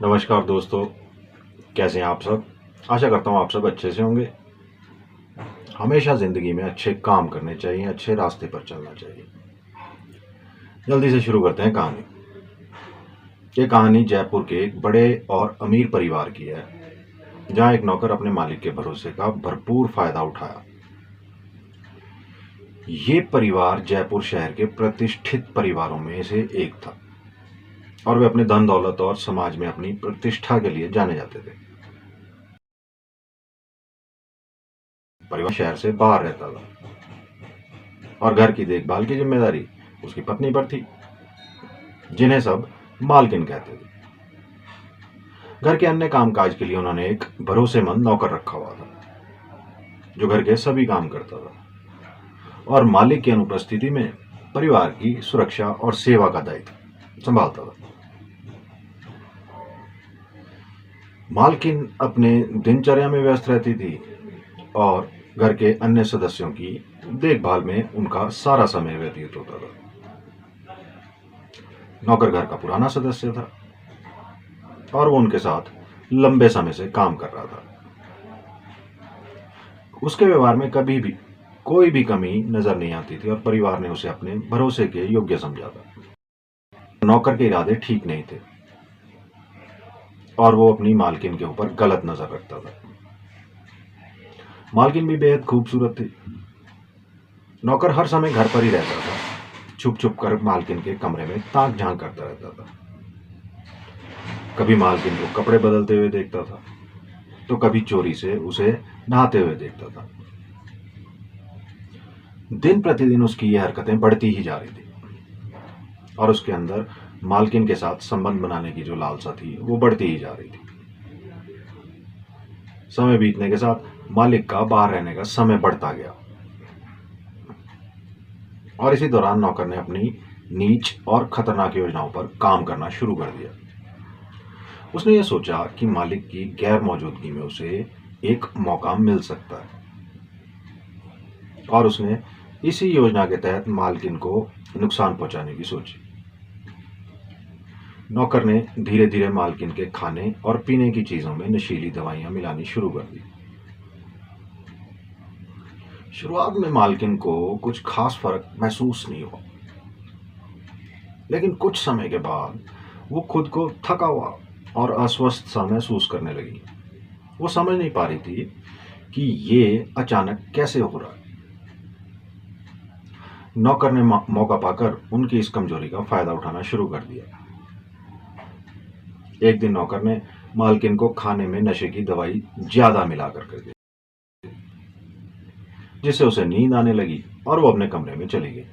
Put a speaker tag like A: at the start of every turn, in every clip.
A: नमस्कार दोस्तों, कैसे हैं आप सब। आशा करता हूँ आप सब अच्छे से होंगे। हमेशा ज़िंदगी में अच्छे काम करने चाहिए, अच्छे रास्ते पर चलना चाहिए। जल्दी से शुरू करते हैं कहानी। ये कहानी जयपुर के एक बड़े और अमीर परिवार की है, जहाँ एक नौकर अपने मालिक के भरोसे का भरपूर फायदा उठाया। ये परिवार जयपुर शहर के प्रतिष्ठित परिवारों में से एक था और वे अपने धन दौलत और समाज में अपनी प्रतिष्ठा के लिए जाने जाते थे। परिवार शहर से बाहर रहता था और घर की देखभाल की जिम्मेदारी उसकी पत्नी पर थी, जिन्हें सब मालकिन कहते थे। घर के अन्य कामकाज के लिए उन्होंने एक भरोसेमंद नौकर रखा हुआ था, जो घर के सभी काम करता था और मालिक की अनुपस्थिति में परिवार की सुरक्षा और सेवा का दायित्व संभालता था। मालकिन अपने दिनचर्या में व्यस्त रहती थी और घर के अन्य सदस्यों की देखभाल में उनका सारा समय व्यतीत होता था। नौकर घर का पुराना सदस्य था और वो उनके साथ लंबे समय से काम कर रहा था। उसके व्यवहार में कभी भी कोई भी कमी नजर नहीं आती थी और परिवार ने उसे अपने भरोसे के योग्य समझा था। नौकर के इरादे ठीक नहीं थे और वो अपनी मालकिन के ऊपर गलत नजर रखता था। मालकिन भी बेहद खूबसूरत थी। नौकर हर समय घर पर ही रहता था, छुप छुप कर मालकिन के कमरे में ताक झांक करता रहता था। कभी मालकिन को कपड़े बदलते हुए देखता था, तो कभी चोरी से उसे नहाते हुए देखता था। दिन प्रतिदिन उसकी ये हरकतें बढ़ती ही जा रही थी और उसके अंदर मालकिन के साथ संबंध बनाने की जो लालसा थी वो बढ़ती ही जा रही थी। समय बीतने के साथ मालिक का बाहर रहने का समय बढ़ता गया और इसी दौरान नौकर ने अपनी नीच और खतरनाक योजनाओं पर काम करना शुरू कर दिया। उसने ये सोचा कि मालिक की गैर मौजूदगी में उसे एक मौका मिल सकता है और उसने इसी योजना के तहत मालकिन को नुकसान पहुंचाने की सोची। नौकर ने धीरे धीरे मालकिन के खाने और पीने की चीजों में नशीली दवाइयां मिलानी शुरू कर दी। शुरुआत में मालकिन को कुछ खास फर्क महसूस नहीं हुआ, लेकिन कुछ समय के बाद वो खुद को थका हुआ और अस्वस्थ सा महसूस करने लगी। वो समझ नहीं पा रही थी कि ये अचानक कैसे हो रहा है। नौकर ने मौका पाकर उनकी इस कमजोरी का फायदा उठाना शुरू कर दिया। एक दिन नौकर ने मालकिन को खाने में नशे की दवाई ज्यादा मिलाकर कर दी, जिससे उसे नींद आने लगी और वो अपने कमरे में चली गई।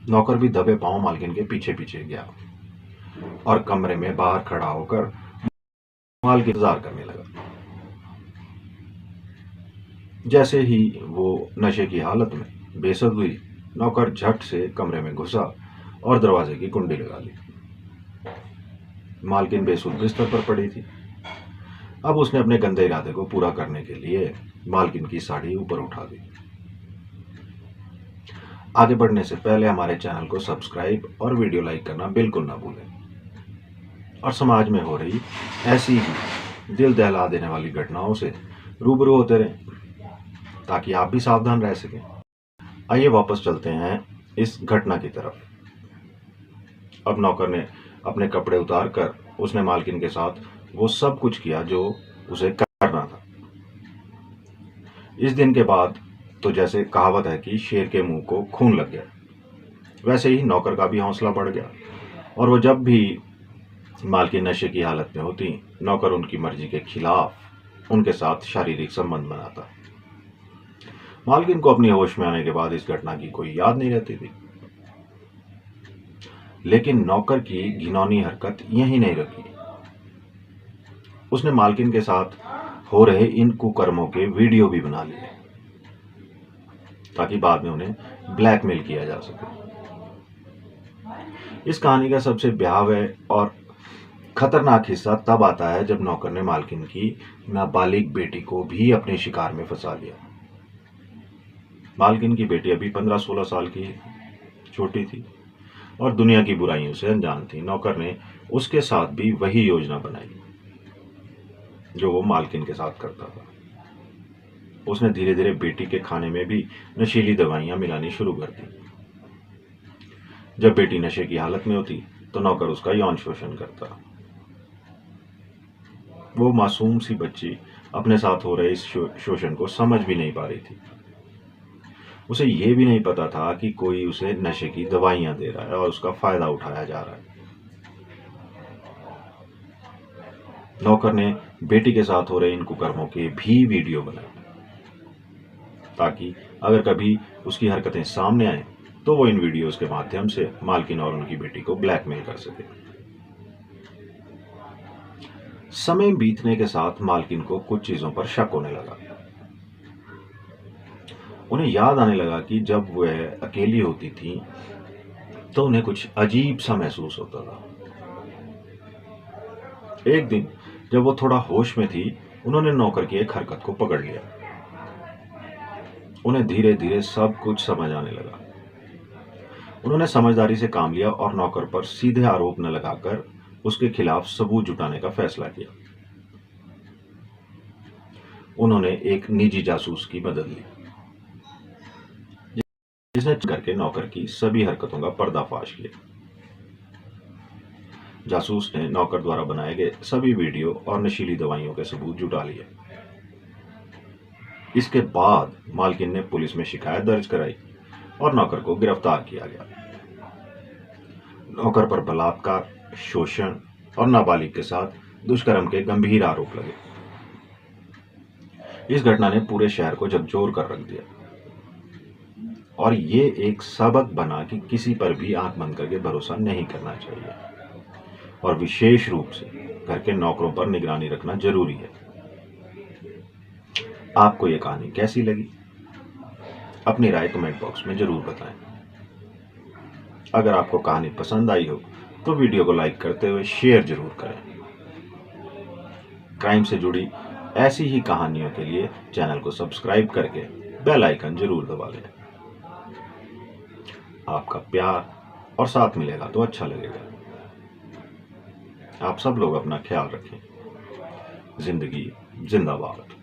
A: नौकर भी दबे पांव मालकिन के पीछे पीछे गया और कमरे में बाहर खड़ा होकर मालकिन इंतजार करने लगा। जैसे ही वो नशे की हालत में बेसुध हुई, नौकर झट से कमरे में घुसा और दरवाजे की कुंडी लगा ली। मालकिन बेसुध बिस्तर पर पड़ी थी। अब उसने अपने गंदे इरादे को पूरा करने के लिए मालकिन की साड़ी ऊपर उठा दी। आगे बढ़ने से पहले हमारे चैनल को सब्सक्राइब और वीडियो लाइक करना बिल्कुल ना भूलें और समाज में हो रही ऐसी ही दिल दहला देने वाली घटनाओं से रूबरू होते रहें, ताकि आप भी सावधान रह सकें। आइए वापस चलते हैं इस घटना की तरफ। अब नौकर ने अपने कपड़े उतार कर उसने मालकिन के साथ वो सब कुछ किया जो उसे करना था। इस दिन के बाद तो जैसे कहावत है कि शेर के मुंह को खून लग गया, वैसे ही नौकर का भी हौसला बढ़ गया और वो जब भी मालकिन नशे की हालत में होती, नौकर उनकी मर्जी के खिलाफ उनके साथ शारीरिक संबंध बनाता। मालकिन को अपनी होश में आने के बाद इस घटना की कोई याद नहीं रहती थी, लेकिन नौकर की घिनौनी हरकत यहीं नहीं रुकी। उसने मालकिन के साथ हो रहे इन कुकर्मों के वीडियो भी बना लिए, ताकि बाद में उन्हें ब्लैकमेल किया जा सके। इस कहानी का सबसे भयावह और खतरनाक हिस्सा तब आता है जब नौकर ने मालकिन की नाबालिग बेटी को भी अपने शिकार में फंसा लिया। मालकिन की बेटी अभी 15-16 साल की छोटी थी और दुनिया की बुराइयों से अनजान थी। नौकर ने उसके साथ भी वही योजना बनाई जो वो मालकिन के साथ करता था। उसने धीरे धीरे बेटी के खाने में भी नशीली दवाइयां मिलानी शुरू कर दी। जब बेटी नशे की हालत में होती तो नौकर उसका यौन शोषण करता। वो मासूम सी बच्ची अपने साथ हो रहे इस शोषण को समझ भी नहीं पा रही थी। उसे यह भी नहीं पता था कि कोई उसे नशे की दवाइयां दे रहा है और उसका फायदा उठाया जा रहा है। नौकर ने बेटी के साथ हो रहे इन कुकर्मों के भी वीडियो बनाए ताकि अगर कभी उसकी हरकतें सामने आए तो वो इन वीडियोस के माध्यम से मालकिन और उनकी बेटी को ब्लैकमेल कर सके। समय बीतने के साथ मालकिन को कुछ चीजों पर शक होने लगा। उन्हें याद आने लगा कि जब वह अकेली होती थी तो उन्हें कुछ अजीब सा महसूस होता था। एक दिन जब वो थोड़ा होश में थी, उन्होंने नौकर की एक हरकत को पकड़ लिया। उन्हें धीरे धीरे सब कुछ समझ आने लगा। उन्होंने समझदारी से काम लिया और नौकर पर सीधे आरोप न लगाकर उसके खिलाफ सबूत जुटाने का फैसला किया। उन्होंने एक निजी जासूस की मदद ली जिसने करके नौकर की सभी हरकतों का पर्दाफाश किया। जासूस ने नौकर द्वारा बनाए गए सभी वीडियो और नशीली दवाइयों के सबूत जुटा लिए। इसके बाद मालकिन ने पुलिस में शिकायत दर्ज कराई और नौकर को गिरफ्तार किया गया। नौकर पर बलात्कार, शोषण और नाबालिग के साथ दुष्कर्म के गंभीर आरोप लगे। इस घटना ने पूरे शहर को झकझोर कर रख दिया और ये एक सबक बना कि किसी पर भी आंख बंद करके भरोसा नहीं करना चाहिए और विशेष रूप से घर के नौकरों पर निगरानी रखना जरूरी है। आपको ये कहानी कैसी लगी? अपनी राय कमेंट बॉक्स में जरूर बताएं। अगर आपको कहानी पसंद आई हो तो वीडियो को लाइक करते हुए शेयर जरूर करें। क्राइम से जुड़ी ऐसी ही कहानियों के लिए चैनल को सब्सक्राइब करके बेल आइकन जरूर दबा लें। आपका प्यार और साथ मिलेगा तो अच्छा लगेगा। आप सब लोग अपना ख्याल रखें। जिंदगी जिंदाबाद।